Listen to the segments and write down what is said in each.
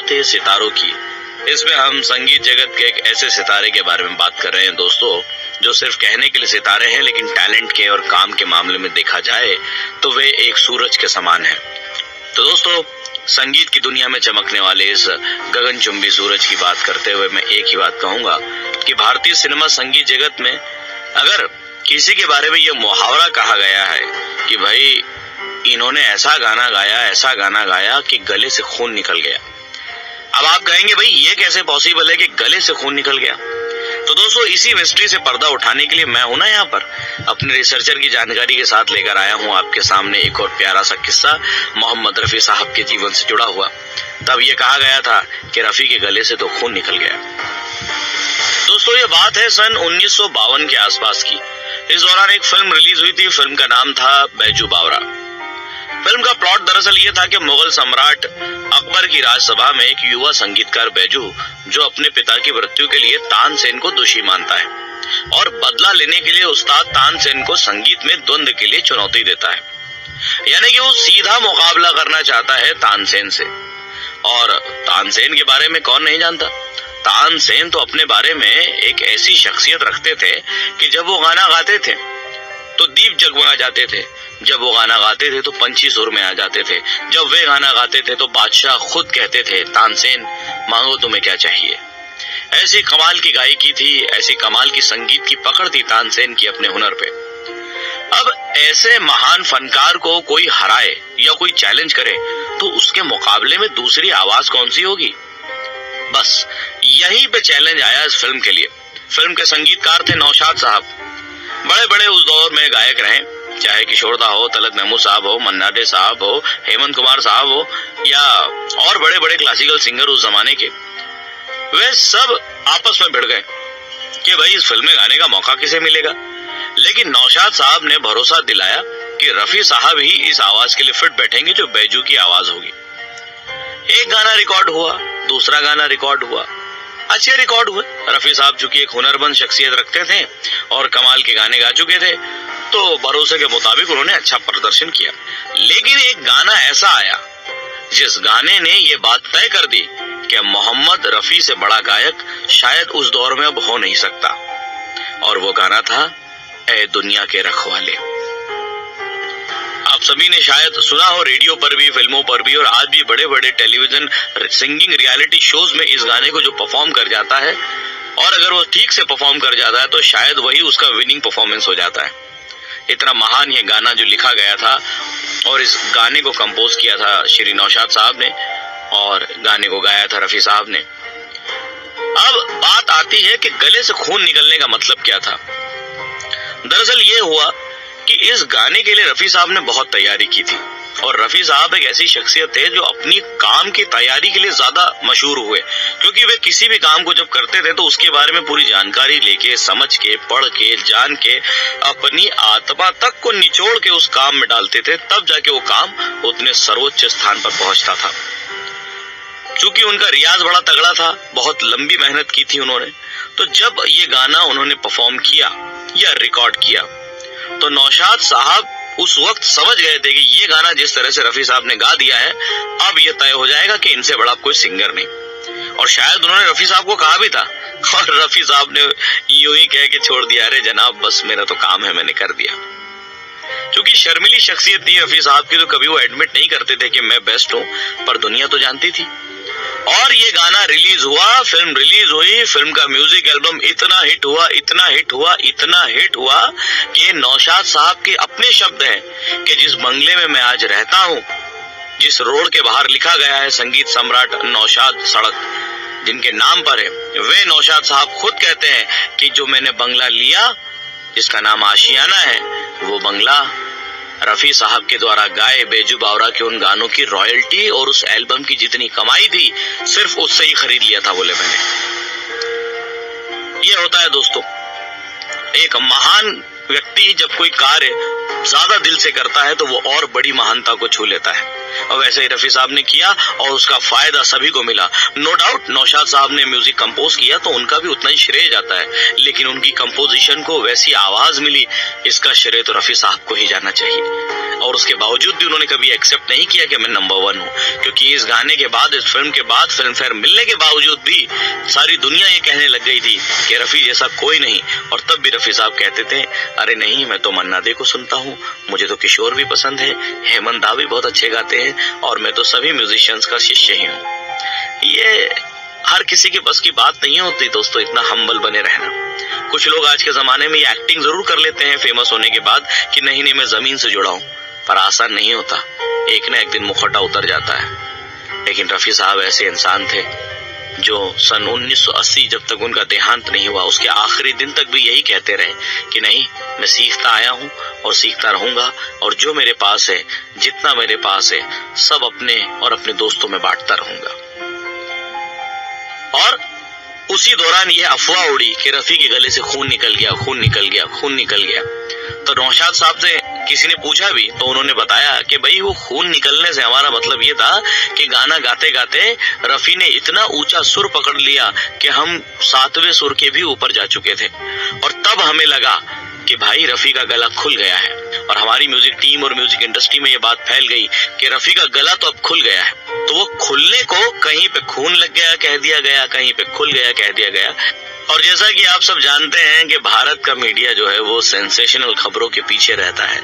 बात है सितारों की। इसमें हम संगीत जगत के एक ऐसे सितारे के बारे में बात कर रहे हैं दोस्तों, जो सिर्फ कहने के लिए सितारे हैं, लेकिन टैलेंट के और काम के मामले में देखा जाए तो वे एक सूरज के समान हैं। तो दोस्तों, संगीत की दुनिया में चमकने वाले इस गगनचुंबी सूरज की बात करते हुए मैं एक ही बात कहूंगा कि भारतीय सिनेमा संगीत जगत में अगर किसी के बारे में यह मुहावरा कहा गया है कि भाई इन्होंने ऐसा गाना गाया कि गले से खून निकल गया। अब आप कहेंगे भाई ये कैसे पॉसिबल है कि गले से खून निकल गया? तो दोस्तों, इसी मिस्ट्री से पर्दा उठाने के लिए मैं हूं ना यहाँ पर अपने रिसर्चर की जानकारी के साथ लेकर आया हूं आपके सामने एक और प्यारा सा किस्सा मोहम्मद रफी साहब के जीवन से जुड़ा हुआ। तब ये कहा गया था कि रफी के गले से तो खून निकल गया। दोस्तों, ये बात है सन 1952 के आसपास की। इस दौरान एक फिल्म रिलीज हुई थी। फिल्म का नाम था बैजू बावरा। फिल्म का प्लॉट दरअसल ये था कि मुगल सम्राट अकबर की राजसभा में एक युवा संगीतकार बैजू, जो अपने पिता की मृत्यु के लिए तानसेन को दोषी मानता है और बदला लेने के लिए उस्ताद तानसेन को संगीत में द्वंद्व के लिए चुनौती देता है, यानी कि वो सीधा मुकाबला करना चाहता है तानसेन से। और तानसेन के बारे में कौन नहीं जानता? तानसेन तो अपने बारे में एक ऐसी शख्सियत रखते थे कि जब वो गाना गाते थे तो दीप जगमगा जाते थे, जब वो गाना गाते थे तो पंछी सुर में आ जाते थे, जब वे गाना गाते थे तो बादशाह खुद कहते थे तानसेन मांगो तुम्हें क्या चाहिए। ऐसी कमाल की गायकी थी, ऐसी कमाल की संगीत की पकड़ थी तानसेन की अपने हुनर पे। अब ऐसे महान फनकार को कोई हराए या कोई चैलेंज करे तो उसके मुकाबले में दूसरी आवाज कौन सी होगी? बस यहीं पे चैलेंज आया इस फिल्म के लिए। फिल्म के संगीतकार थे नौशाद साहब। बड़े बड़े उस दौर में गायक रहे, चाहे किशोरदा हो, तलत महमूद साहब हो, मन्ना डे साहब हो, हेमंत कुमार साहब हो या और बड़े बड़े क्लासिकल सिंगर उस जमाने के। वे सब आपस में भिड़ गए कि भाई इस फिल्म में गाने का मौका किसे मिलेगा। लेकिन नौशाद साहब ने भरोसा दिलाया कि रफी साहब ही इस आवाज के लिए फिट बैठेंगे जो बैजू की आवाज होगी। एक गाना रिकॉर्ड हुआ, दूसरा गाना रिकॉर्ड हुआ, अच्छे रिकॉर्ड हुए। रफी साहब चूंकि एक हुनरमंद शख्सियत रखते थे और कमाल के गाने गा चुके थे, तो भरोसे के मुताबिक उन्होंने अच्छा प्रदर्शन किया। लेकिन एक गाना ऐसा आया जिस गाने ने ये बात तय कर दी कि मोहम्मद रफी से बड़ा गायक शायद उस दौर में अब हो नहीं सकता, और वो गाना था ऐ दुनिया के रखवाले। आप सभी ने शायद सुना हो, रेडियो पर भी, फिल्मों पर भी, और आज भी बड़े बड़े टेलीविजन सिंगिंग रियलिटी शोज में इस गाने को जो परफॉर्म कर जाता है, और अगर वो ठीक से परफॉर्म कर जाता है तो शायद वही उसका विनिंग परफॉर्मेंस हो जाता है। इतना महान ये गाना जो लिखा गया था, और इस गाने को कंपोज किया था श्री नौशाद साहब ने और गाने को गाया था रफी साहब ने। अब बात आती है कि गले से खून निकलने का मतलब क्या था। दरअसल ये हुआ कि इस गाने के लिए रफी साहब ने बहुत तैयारी की थी, और रफी साहब एक ऐसी शख्सियत थे जो अपनी काम की तैयारी के लिए ज्यादा मशहूर हुए, क्योंकि वे किसी भी काम को जब करते थे तो उसके बारे में पूरी जानकारी लेके, समझ के, पढ़ के, जान के, अपनी आत्मा तक को निचोड़ के उस काम में डालते थे, तब जाके वो काम उतने सर्वोच्च स्थान पर पहुंचता था। चूंकि उनका रियाज बड़ा तगड़ा था, बहुत लंबी मेहनत की थी उन्होंने, तो जब ये गाना उन्होंने परफॉर्म किया या रिकॉर्ड किया तो नौशाद साहब उस वक्त समझ गए थे कि ये गाना जिस तरह से रफी साहब ने गा दिया है, अब ये तय हो जाएगा कि इनसे बड़ा कोई सिंगर नहीं। और शायद उन्होंने रफी साहब को कहा भी था, और रफी साहब ने यूं ही कह के छोड़ दिया, अरे जनाब बस मेरा तो काम है, मैंने कर दिया। क्योंकि शर्मिली शख्सियत थी रफी साहब की, तो कभी वो एडमिट नहीं करते थे कि मैं बेस्ट हूं, पर दुनिया तो जानती थी। और ये गाना रिलीज हुआ, फिल्म रिलीज हुई, फिल्म का म्यूजिक एल्बम इतना हिट हुआ, इतना हिट हुआ, इतना हिट हुआ कि नौशाद साहब के अपने शब्द हैं कि जिस बंगले में मैं आज रहता हूं, जिस रोड के बाहर लिखा गया है संगीत सम्राट नौशाद सड़क जिनके नाम पर है, वे नौशाद साहब खुद कहते हैं कि जो मैंने बंगला लिया जिसका नाम आशियाना है, वो बंगला रफी साहब के द्वारा गाए बैजू बावरा के उन गानों की रॉयल्टी और उस एल्बम की जितनी कमाई थी, सिर्फ उससे ही खरीद लिया था, बोले मैंने। ये होता है दोस्तों, एक महान व्यक्ति जब कोई कार्य ज्यादा दिल से करता है तो वो और बड़ी महानता को छू लेता है, और वैसे ही रफी साहब ने किया और उसका फायदा सभी को मिला। नो डाउट नौशाद साहब ने म्यूजिक कंपोज किया तो उनका भी उतना ही श्रेय जाता है, लेकिन उनकी कंपोजिशन को वैसी आवाज मिली, इसका श्रेय तो रफी साहब को ही जाना चाहिए। और उसके बावजूद भी उन्होंने कभी एक्सेप्ट नहीं किया कि मैं नंबर 1 हूँ, क्योंकि इस गाने के बाद, इस फिल्म के बाद, फिल्म फेयर मिलने के बावजूद भी सारी दुनिया ये कहने लग गई थी कि रफी जैसा कोई नहीं। और तब भी रफी साहब कहते थे, अरे नहीं, मैं तो मन्ना दे को सुनता हूँ, मुझे तो किशोर भी पसंद है, हेमंत दा भी बहुत अच्छे गाते हैं और मैं तो सभी म्यूजिशियंस का शिष्य ही हूँ। ये हर किसी के बस की बात नहीं होती दोस्तों, इतना हम्बल बने रहना। कुछ लोग आज के जमाने में ये एक्टिंग जरूर कर लेते हैं फेमस होने के बाद कि नहीं मैं जमीन से जुड़ा हूं, पर आसान नहीं होता, एक ना एक दिन मुखौटा उतर जाता है। लेकिन रफी साहब ऐसे इंसान थे जो सन 1980 जब तक उनका देहांत नहीं हुआ, उसके आखिरी दिन तक भी यही कहते रहे कि नहीं, मैं सीखता आया हूं और सीखता रहूंगा, और जो मेरे पास है, जितना मेरे पास है, सब अपने और अपने दोस्तों में बांटता रहूंगा। और उसी दौरान यह अफवाह उड़ी कि रफी के गले से खून निकल गया, खून निकल गया, खून निकल गया। तो नौशाद साहब से किसी ने पूछा भी तो उन्होंने बताया कि भाई वो खून निकलने से हमारा मतलब ये था कि गाना गाते गाते रफी ने इतना ऊंचा सुर पकड़ लिया कि हम 7वें सुर के भी ऊपर जा चुके थे, और तब हमें लगा कि भाई रफी का गला खुल गया है। और हमारी म्यूजिक टीम और म्यूजिक इंडस्ट्री में ये बात फैल गई कि रफी का गला तो अब खुल गया है। तो वो खुलने को कहीं पे खून लग गया कह दिया गया, कहीं पे खुल गया कह दिया गया। और जैसा कि आप सब जानते हैं कि भारत का मीडिया जो है वो सेंसेशनल खबरों के पीछे रहता है।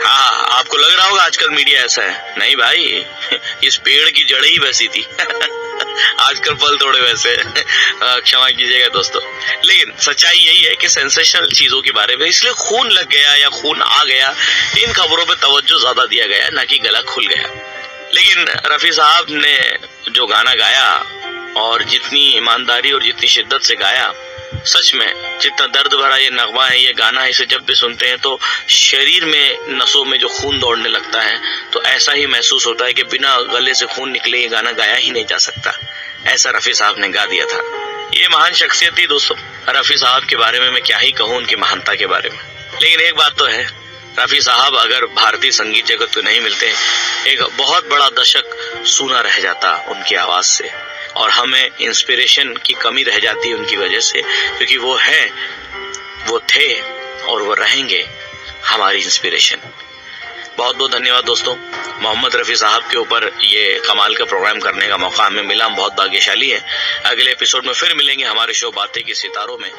हाँ, आपको लग रहा होगा आजकल मीडिया ऐसा है, नहीं भाई, इस पेड़ की जड़ ही वैसी थी आजकल फल थोड़े वैसे क्षमा कीजिएगा दोस्तों, लेकिन सच्चाई यही है कि सेंसेशनल चीजों के बारे में इसलिए खून लग गया या खून आ गया, इन खबरों पे तवज्जो ज्यादा दिया गया, ना कि गला खुल गया। लेकिन रफी साहब ने जो गाना गाया और जितनी ईमानदारी और जितनी शिद्दत से गाया, सच में जितना दर्द भरा ये नगमा है, ये गाना है, इसे जब भी सुनते हैं तो शरीर में, नसों में जो खून दौड़ने लगता है, तो ऐसा ही महसूस होता है कि बिना गले से खून निकले ये गाना गाया ही नहीं जा सकता। ऐसा रफी साहब ने गा दिया था। ये महान शख्सियत थी दोस्तों। रफी साहब के बारे में मैं क्या ही कहूँ, उनकी महानता के बारे में। लेकिन एक बात तो है, रफी साहब अगर भारतीय संगीत जगत को नहीं मिलते, एक बहुत बड़ा दशक सूना रह जाता उनकी आवाज से, और हमें इंस्पिरेशन की कमी रह जाती है उनकी वजह से, क्योंकि वो हैं, वो थे और वो रहेंगे हमारी इंस्पिरेशन। बहुत बहुत धन्यवाद दोस्तों। मोहम्मद रफी साहब के ऊपर ये कमाल का प्रोग्राम करने का मौका हमें मिला, हम बहुत भाग्यशाली हैं। अगले एपिसोड में फिर मिलेंगे हमारे शो बातें के सितारों में।